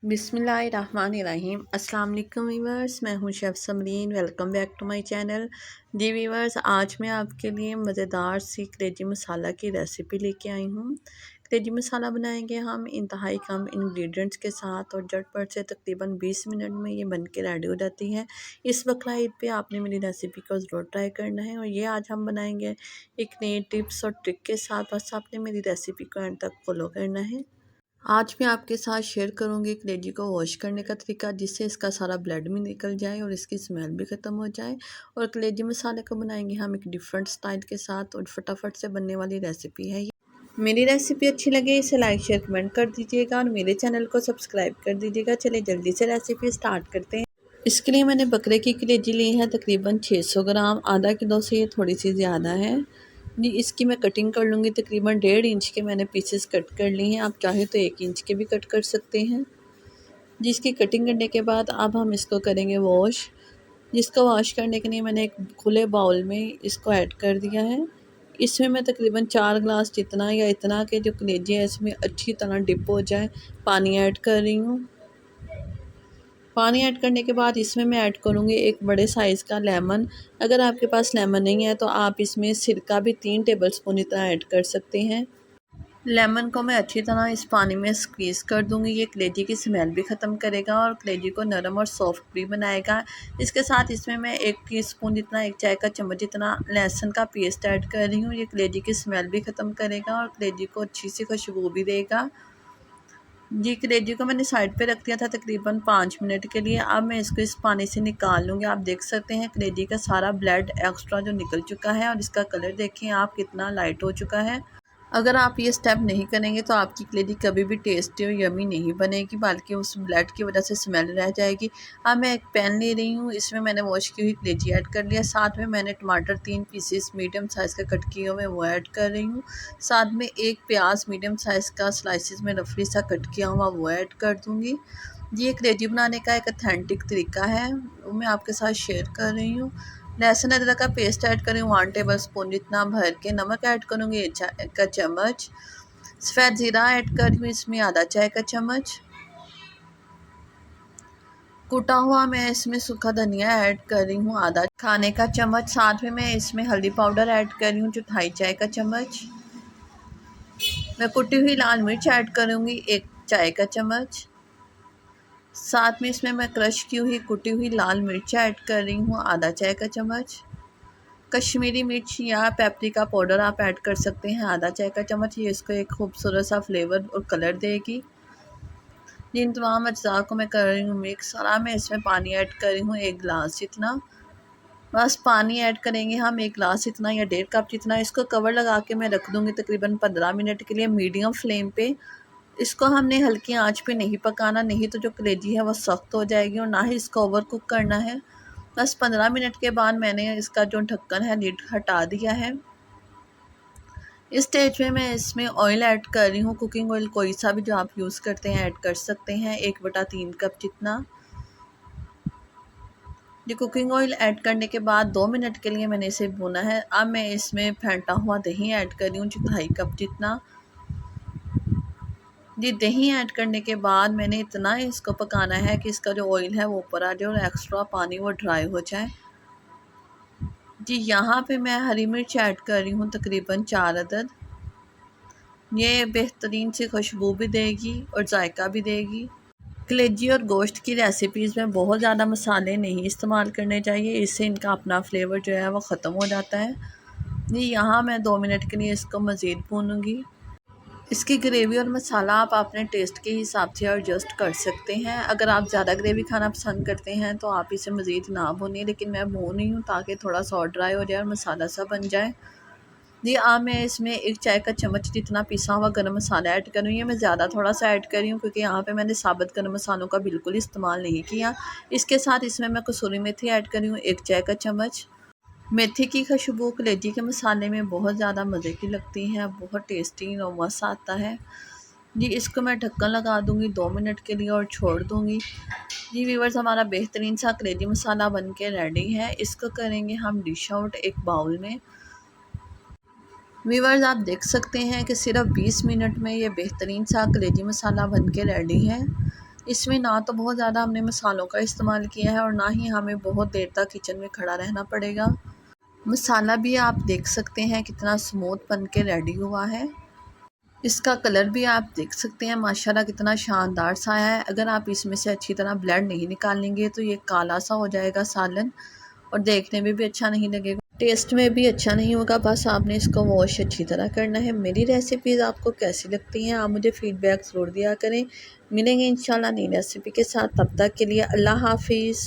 बिस्मिल्लाहिर्रहमानिर्रहीम। अस्सलाम वालेकुम वीवर्स, मैं हूं chef Samreen. Welcome back to my channel. जी वीवर्स, आज मैं आपके लिए मज़ेदार सी कलेजी मसाला की रेसिपी लेके आई हूं। कलेजी मसाला बनाएंगे हम इंतहाई कम इंग्रेडिएंट्स के साथ और झटपट से तकरीबन 20 मिनट में ये बन के रेडी हो जाती है। इस बकरा ईद पे आपने मेरी रेसिपी को ज़रूर ट्राई करना है और ये आज हम बनाएंगे एक नई टिप्स और ट्रिक के साथ। बस आपने मेरी रेसिपी को एंड तक फॉलो करना है। आज मैं आपके साथ शेयर करूंगी कलेजी को वॉश करने का तरीका, जिससे इसका सारा ब्लड भी निकल जाए और इसकी स्मेल भी ख़त्म हो जाए। और कलेजी मसाले को बनाएंगे हम एक डिफरेंट स्टाइल के साथ और फटाफट से बनने वाली रेसिपी है ये। मेरी रेसिपी अच्छी लगे इसे लाइक शेयर कमेंट कर दीजिएगा और मेरे चैनल को सब्सक्राइब कर दीजिएगा। चलिए जल्दी से रेसिपी स्टार्ट करते हैं। इसके लिए मैंने बकरे की कलेजी ली है तकरीबन 600 ग्राम। आधा किलो से ये थोड़ी सी ज़्यादा है जी। इसकी मैं कटिंग कर लूँगी। तकरीबन 1.5 इंच के मैंने पीसेस कट कर लिए हैं। आप चाहे तो 1 इंच के भी कट कर सकते हैं जी। इसकी कटिंग करने के बाद अब हम इसको करेंगे वॉश। जिसको वॉश करने के लिए मैंने एक खुले बाउल में इसको ऐड कर दिया है। इसमें मैं तकरीबन 4 ग्लास जितना या इतना के जो कलेजी है इसमें अच्छी तरह डिप हो जाए पानी ऐड कर रही हूँ। पानी ऐड करने के बाद इसमें मैं ऐड करूँगी एक बड़े साइज़ का लेमन। अगर आपके पास लेमन नहीं है तो आप इसमें सिरका भी 3 टेबलस्पून इतना ऐड कर सकते हैं। लेमन को मैं अच्छी तरह इस पानी में स्क्वीज़ कर दूंगी। ये कलेजी की स्मेल भी ख़त्म करेगा और कलेजी को नरम और सॉफ्ट भी बनाएगा। इसके साथ इसमें मैं 1 टीस्पून जितना, 1 चाय का चम्मच जितना लहसुन का पेस्ट ऐड कर रही हूँ। ये कलेजी की स्मेल भी ख़त्म करेगा और कलेजी को अच्छी सी खुशबू भी देगा जी। कलेजी को मैंने साइड पे रख दिया था तकरीबन 5 मिनट के लिए। अब मैं इसको इस पानी से निकाल लूँगी। आप देख सकते हैं कलेजी का सारा ब्लड एक्स्ट्रा जो निकल चुका है और इसका कलर देखें आप कितना लाइट हो चुका है। अगर आप ये स्टेप नहीं करेंगे तो आपकी कलेजी कभी भी टेस्टी और यमी नहीं बनेगी, बल्कि उस ब्लड की वजह से स्मेल रह जाएगी। अब मैं एक पैन ले रही हूँ। इसमें मैंने वॉश की हुई कलेजी ऐड कर लिया। साथ में मैंने टमाटर 3 पीसेस मीडियम साइज़ का कट किए हुए वो ऐड कर रही हूँ। साथ में एक प्याज मीडियम साइज़ का स्लाइसिस में रफली सा कट किया हुआ वो ऐड कर दूँगी। ये कलेजी बनाने का एक ऑथेंटिक तरीका है, वो मैं आपके साथ शेयर कर रही हूँ। लहसुन अदरक का पेस्ट ऐड करूँ 1 टेबल स्पून जितना भर के। नमक ऐड करूँगी 1 चाय का चम्मच। सफ़ेद ज़ीरा ऐड कर रही हूँ इसमें आधा चाय का चम्मच। कूटा हुआ मैं इसमें सूखा धनिया ऐड कर रही हूँ आधा खाने का चम्मच। साथ में मैं इसमें हल्दी पाउडर ऐड कर रही हूँ 1/4 चाय का चम्मच। मैं कुटी हुई लाल मिर्च ऐड करूँगी 1 चाय का चम्मच। साथ में इसमें मैं क्रश की हुई कुटी हुई लाल मिर्च ऐड कर रही हूँ आधा चाय का चम्मच। कश्मीरी मिर्च या पेपरिका पाउडर आप ऐड कर सकते हैं आधा चाय का चम्मच। ये इसको एक खूबसूरत सा फ्लेवर और कलर देगी। इन तमाम अज्जा को मैं कर रही हूँ मिक्स और मैं इसमें पानी ऐड कर रही हूँ 1 गिलास जितना। बस पानी ऐड करेंगे हम 1 गिलास इतना या 1.5 कप जितना। इसको कवर लगा के मैं रख दूँगी तकरीबन 15 मिनट के लिए मीडियम फ्लेम पे। इसको हमने हल्की आंच पे नहीं पकाना, नहीं तो जो कलेजी है वो सख्त हो जाएगी और ना ही इसको ओवर कुक करना है। बस 15 मिनट के बाद मैंने इसका जो ढक्कन है लिड हटा दिया है। इस स्टेज में मैं इसमें ऑयल ऐड कर रही हूँ। कुकिंग ऑयल कोई सा भी जो आप यूज़ करते हैं ऐड कर सकते हैं, 1/3 कप जितना। ये कुकिंग ऑयल ऐड करने के बाद 2 मिनट के लिए मैंने इसे भूना है। अब मैं इसमें फेंटा हुआ दही ऐड कर रही हूँ 2.5 कप जितना। ये दही ऐड करने के बाद मैंने इतना इसको पकाना है कि इसका जो ऑयल है वो ऊपर आ जाए और एक्स्ट्रा पानी वो ड्राई हो जाए जी। यहाँ पे मैं हरी मिर्च ऐड कर रही हूँ तकरीबन 4 अदद। ये बेहतरीन सी खुशबू भी देगी और जायका भी देगी। कलेजी और गोश्त की रेसिपीज़ में बहुत ज़्यादा मसाले नहीं इस्तेमाल करने चाहिए, इससे इनका अपना फ्लेवर जो है वो ख़त्म हो जाता है जी। यहाँ मैं 2 मिनट के लिए इसको मज़ीद भूनूंगी। इसकी ग्रेवी और मसाला आप अपने टेस्ट के हिसाब से एडजस्ट कर सकते हैं। अगर आप ज़्यादा ग्रेवी खाना पसंद करते हैं तो आप इसे मज़ीद ना भूनिए, लेकिन मैं भून रही हूँ ताकि थोड़ा सा और ड्राई हो जाए और मसाला सा बन जाए जी। अब मैं इसमें 1 चाय का चम्मच जितना पिसा हुआ गरम मसाला ऐड कर रही हूँ। मैं ज़्यादा थोड़ा सा ऐड कर रही हूँ क्योंकि यहाँ पे मैंने साबुत गरम मसालों का बिल्कुल इस्तेमाल नहीं किया। इसके साथ इसमें मैं कसूरी मेथी ऐड कर रही हूँ 1 चाय का चम्मच। मेथी की खुशबू कलेजी के मसाले में बहुत ज़्यादा मज़े की लगती है, बहुत टेस्टी और मस्त आता है जी। इसको मैं ढक्कन लगा दूँगी 2 मिनट के लिए और छोड़ दूँगी जी। व्यूअर्स, हमारा बेहतरीन सा कलेजी मसाला बन के रेडी है। इसको करेंगे हम डिश आउट एक बाउल में। व्यूअर्स, आप देख सकते हैं कि सिर्फ 20 मिनट में ये बेहतरीन सा कलेजी मसाला बन के रेडी है इसमें ना तो बहुत ज़्यादा हमने मसालों का इस्तेमाल किया है और ना ही हमें बहुत देर तक किचन में खड़ा रहना पड़ेगा। मसाला भी आप देख सकते हैं कितना स्मूथ बन के रेडी हुआ है। इसका कलर भी आप देख सकते हैं माशाल्लाह कितना शानदार सा है। अगर आप इसमें से अच्छी तरह ब्लड नहीं निकालेंगे तो ये काला सा हो जाएगा सालन, और देखने में भी अच्छा नहीं लगेगा, टेस्ट में भी अच्छा नहीं होगा। बस आपने इसको वॉश अच्छी तरह करना है। मेरी रेसिपीज़ आपको कैसी लगती हैं आप मुझे फ़ीडबैक ज़रूर दिया करें। मिलेंगे इंशाल्लाह नई रेसिपी के साथ, तब तक के लिए अल्लाह हाफिज़।